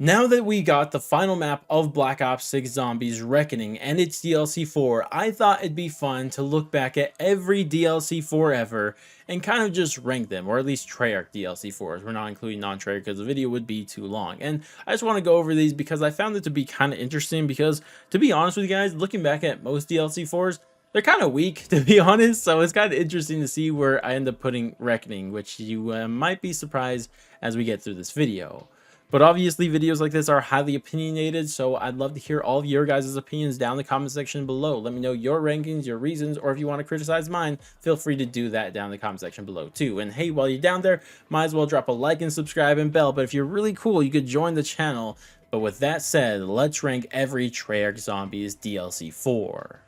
Now that we got the final map of Black Ops 6 Zombies Reckoning and its DLC 4, I thought it'd be fun to look back at every DLC 4 ever and kind of just rank them, or at least Treyarch DLC 4s. We're not including non-Treyarch because the video would be too long. And I just want to go over these because I found it to be kind of interesting because, to be honest with you guys, looking back at most DLC 4s, they're kind of weak, to be honest, so it's kind of interesting to see where I end up putting Reckoning, which you might be surprised as we get through this video. But obviously videos like this are highly opinionated, so I'd love to hear all of your guys' opinions down in the comment section below. Let me know your rankings, your reasons, or if you want to criticize mine, feel free to do that down in the comment section below too. And hey, while you're down there, might as well drop a like and subscribe and bell, but if you're really cool, you could join the channel. But with that said, let's rank every Treyarch Zombies DLC 4.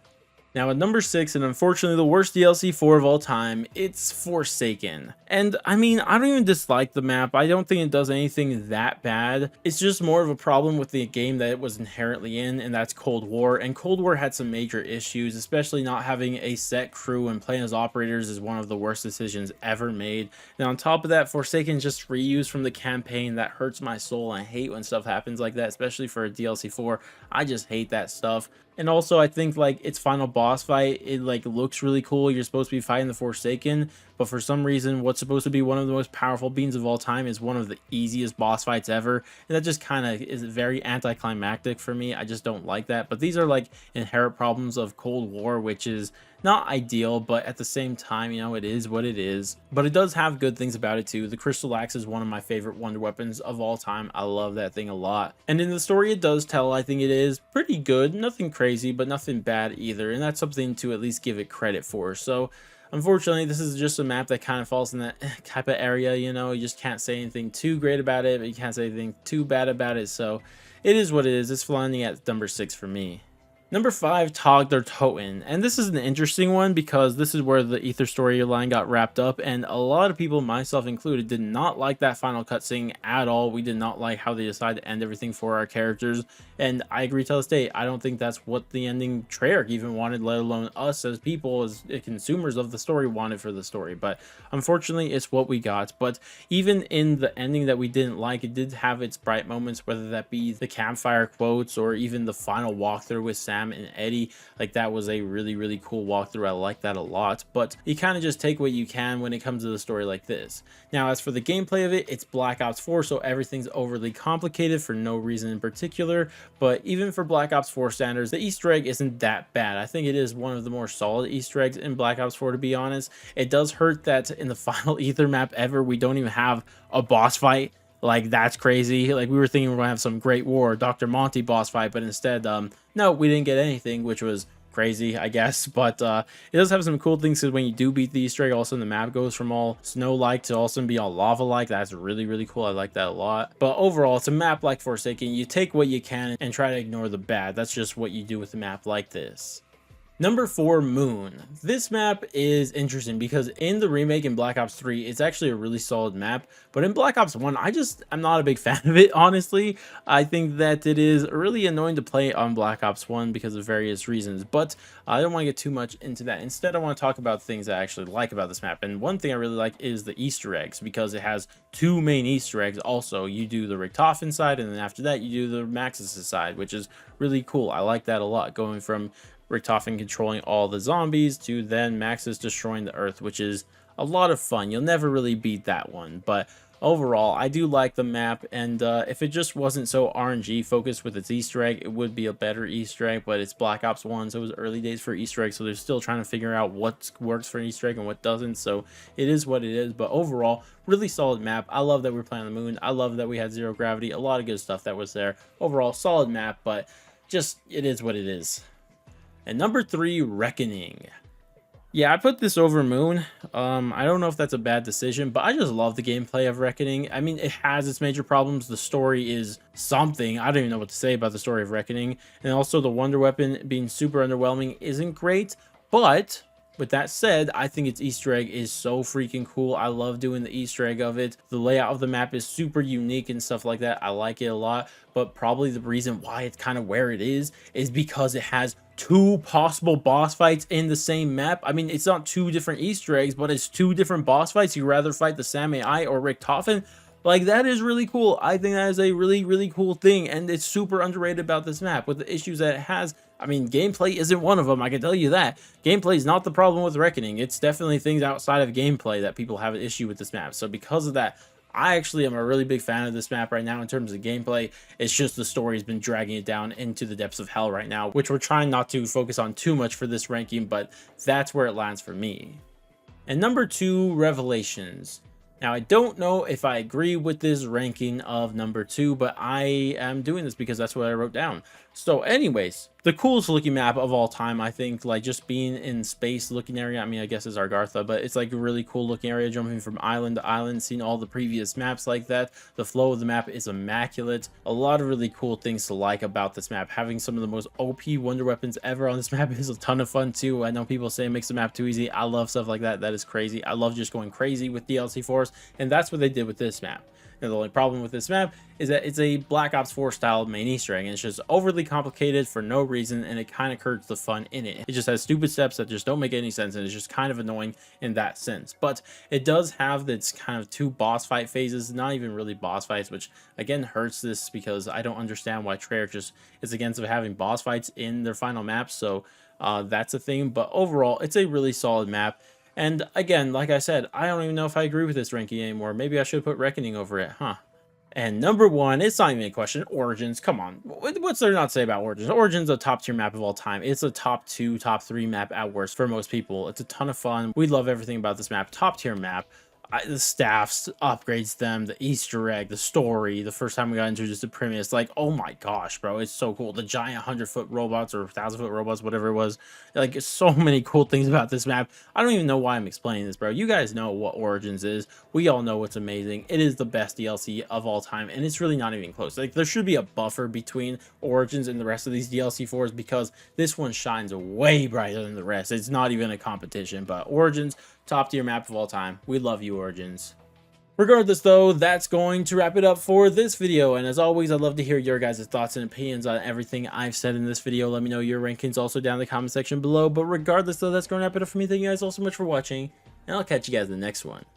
Now at number 6, and unfortunately the worst DLC 4 of all time, it's Forsaken. And I mean, I don't even dislike the map. I don't think it does anything that bad. It's just more of a problem with the game that it was inherently in, and that's Cold War. And Cold War had some major issues, especially not having a set crew and playing as operators is one of the worst decisions ever made. And on top of that, Forsaken just reused from the campaign. That hurts my soul. I hate when stuff happens like that, especially for a DLC 4. I just hate that stuff. And also, I think like its final boss fight, it like looks really cool. You're supposed to be fighting the Forsaken, but for some reason, what's supposed to be one of the most powerful beings of all time is one of the easiest boss fights ever. And that just kind of is very anticlimactic for me. I just don't like that. But these are like inherent problems of Cold War, which is not ideal, but at the same time, you know, it is what it is. But it does have good things about it too. The Crystal Axe is one of my favorite wonder weapons of all time. I love that thing a lot. And in the story it does tell, I think it is pretty good. Nothing crazy, but nothing bad either. And that's something to at least give it credit for. So unfortunately, this is just a map that kind of falls in that type of area, you know. You just can't say anything too great about it, but you can't say anything too bad about it. So it is what it is. It's flying at number 6 for me. Number 5, Tog or Toten, and this is an interesting one because this is where the Ether storyline got wrapped up, and a lot of people, myself included, did not like that final cutscene at all. We did not like how they decided to end everything for our characters, and I agree to this day. I don't think that's what the ending Treyarch even wanted, let alone us as people, as consumers of the story, wanted for the story. But unfortunately, it's what we got. But even in the ending that we didn't like, it did have its bright moments, whether that be the campfire quotes or even the final walkthrough with Sam and Eddie. Like, that was a really cool walkthrough. I like that a lot. But you kind of just take what you can when it comes to the story like this. Now, as for the gameplay of it, it's Black Ops 4, so everything's overly complicated for no reason in particular. But even for Black Ops 4 standards, the Easter egg isn't that bad. I think it is one of the more solid Easter eggs in Black Ops 4, to be honest. It does hurt that in the final Ether map ever, we don't even have a boss fight. Like, that's crazy. Like, we were thinking we are gonna have some Great War Dr. Monty boss fight, but instead no, we didn't get anything, which was crazy, I guess. But it does have some cool things, because when you do beat the Easter egg, all of a sudden the map goes from all snow-like to all of a sudden be all lava-like. That's really cool. I like that a lot. But overall, it's a map like Forsaken. You take what you can and try to ignore the bad. That's just what you do with a map like this. Number 4, Moon. This map is interesting because in the remake in Black Ops 3, it's actually a really solid map, but in Black Ops 1, I'm not a big fan of it, honestly. I think that it is really annoying to play on Black Ops 1 because of various reasons, but I don't want to get too much into that. Instead, I want to talk about things I actually like about this map, and one thing I really like is the Easter eggs, because it has 2 main Easter eggs. Also, you do the Richtofen side, and then after that, you do the Maxis side, which is really cool. I like that a lot, going from Richtofen controlling all the zombies to then Maxis destroying the earth, which is a lot of fun. You'll never really beat that one, but overall I do like the map, and if it just wasn't so RNG focused with its Easter egg, it would be a better Easter egg. But it's Black Ops 1, so it was early days for Easter eggs, so they're still trying to figure out what works for an Easter egg and what doesn't, so it is what it is. But overall, really solid map. I love that we're playing on the moon. I love that we had zero gravity, a lot of good stuff that was there. Overall, solid map, but just it is what it is. And number 3, Reckoning. Yeah, I put this over Moon. I don't know if that's a bad decision, but I just love the gameplay of Reckoning. I mean, it has its major problems. The story is something. I don't even know what to say about the story of Reckoning. And also the Wonder Weapon being super underwhelming isn't great, but with that said, I think its Easter egg is so freaking cool. I love doing the Easter egg of it. The layout of the map is super unique and stuff like that. I like it a lot, but probably the reason why it's kind of where it is because it has 2 possible boss fights in the same map. I mean, it's not 2 different Easter eggs, but it's 2 different boss fights. You'd rather fight the Sam AI or Richtofen? Like, that is really cool. I think that is a really, really cool thing, and it's super underrated about this map with the issues that it has. I mean, gameplay isn't one of them, I can tell you that. Gameplay is not the problem with Reckoning. It's definitely things outside of gameplay that people have an issue with this map. So because of that, I actually am a really big fan of this map right now in terms of gameplay. It's just the story's been dragging it down into the depths of hell right now, which we're trying not to focus on too much for this ranking, but that's where it lands for me. And number 2, Revelations. Now, I don't know if I agree with this ranking of number 2, but I am doing this because that's what I wrote down. So anyways, the coolest looking map of all time, I think, like just being in space looking area. I mean, I guess is Argartha, but it's like a really cool looking area, jumping from island to island, seeing all the previous maps like that. The flow of the map is immaculate. A lot of really cool things to like about this map. Having some of the most OP wonder weapons ever on this map is a ton of fun too. I know people say it makes the map too easy. I love stuff like that. That is crazy. I love just going crazy with DLC 4s, and that's what they did with this map. And the only problem with this map is that it's a Black Ops 4 style main Easter egg, and it's just overly complicated for no reason, and it kind of curbs the fun in it. It just has stupid steps that just don't make any sense, and it's just kind of annoying in that sense. But it does have its kind of 2 boss fight phases, not even really boss fights, which again hurts this because I don't understand why Treyarch just is against having boss fights in their final maps. So that's a thing. But overall, it's a really solid map. And again, like I said, I don't even know if I agree with this ranking anymore. Maybe I should put Reckoning over it, huh? And number 1, it's not even a question, Origins. Come on, what's there not to say about Origins? Origins a top tier map of all time. It's a top 2, top 3 map at worst for most people. It's a ton of fun. We love everything about this map. Top tier map. The staffs upgrades them, the Easter egg, the story, the first time we got introduced to Primus, like, oh my gosh, bro, it's so cool. The giant 100-foot robots or 1,000-foot robots, whatever it was, like, so many cool things about this map. I don't even know why I'm explaining this, bro. You guys know what Origins is. We all know it's amazing. It is the best DLC of all time, and it's really not even close. Like, there should be a buffer between Origins and the rest of these DLC 4s because this one shines way brighter than the rest. It's not even a competition, but Origins, top tier map of all time. We love you, Origins. Regardless though, that's going to wrap it up for this video, and as always, I'd love to hear your guys' thoughts and opinions on everything I've said in this video. Let me know your rankings also down in the comment section below, but regardless though, that's going to wrap it up for me. Thank you guys all so much for watching, and I'll catch you guys in the next one.